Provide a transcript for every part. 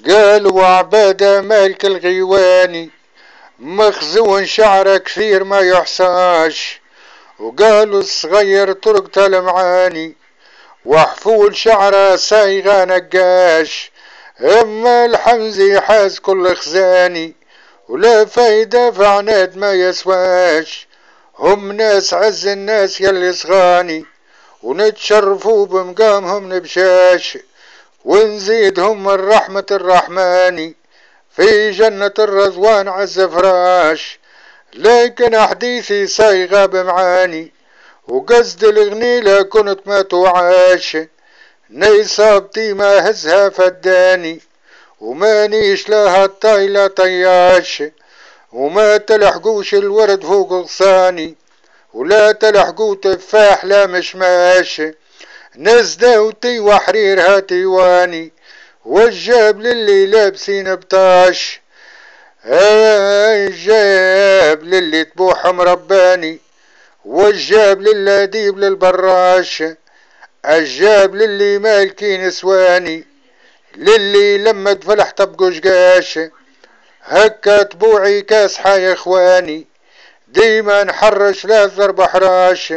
قالوا عبادة مالك الغيواني مخزون شعره كثير ما يحصاش. وقالوا الصغير طرقت المعاني وحفول شعره سايغة نقاش. اما الحمزي حاز كل خزاني ولا فايدة فعناد ما يسواش. هم ناس عز الناس يلي صغاني ونتشرفوا بمقامهم نبشاش. ونزيدهم من رحمة الرحمن في جنة الرضوان عز فراش. لكن أحديثي صايغة بمعاني وقصد الغنيلة كنت ما توعاش. نيصابتي ما هزها فداني ومانيش لها الطايلة طياش. وما تلحقوش الورد فوق غصاني ولا تلحقوا تفاح لا مشماش. نزداوتي وحرير هاتيواني والجاب للي لابسين بطاش. الجاب للي تبوح مرباني والجاب للاديب للبراش. الجاب للي مالكين سواني للي لما تفلح طبقوا شقاش. هكا تبوعي كاسحة يا اخواني ديما نحرش لا ضرب حراش.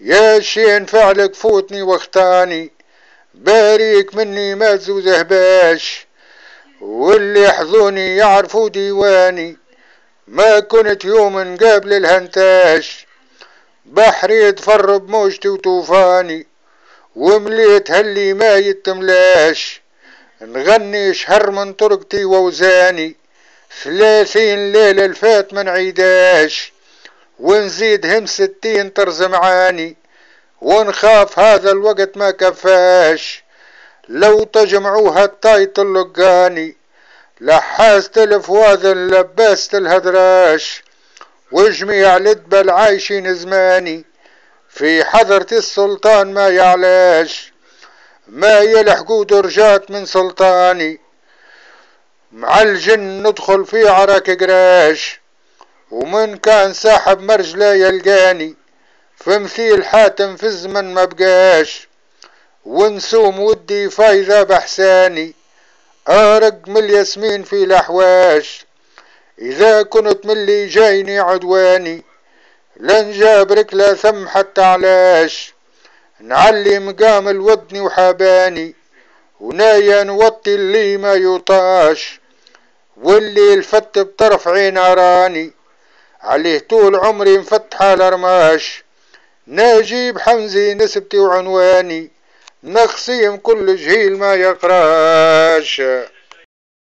يا شين فعلك فوتني واختاني باريك مني ما تزوزه باش. واللي يحظوني يعرفوا ديواني ما كنت يوم قابل الهنتاش. بحري يتفر بموجتي وطوفاني ومليت هاللي ما يتملاش. نغني شهر من طرقتي ووزاني 30 ليلة الفات من عيداش. ونزيد هم 60 طرز معاني ونخاف هذا الوقت ما كفاش. لو تجمعوها الطايط اللقاني لحاست الفواذ لباست الهدراش. وجميع الادبل عايشين زماني في حضرة السلطان ما يعلاش. ما يلحقوا درجات من سلطاني مع الجن ندخل في عرك قراش. ومن كان ساحب مرجله يلقاني في مثيل حاتم في الزمن ما بقاش. ونسوم ودي فايدة بحساني ارق من الياسمين في الاحواش. اذا كنت من اللي جايني عدواني لن جابرك لا ثم حتى علاش. نعلي مقام الودني وحاباني ونايا نوطي اللي ما يطاش. واللي الفت بطرف عين راني عليه طول عمري مفتحة الارماش. ناجيب حمزي نسبتي وعنواني نخصيم كل جهيل ما يقراش.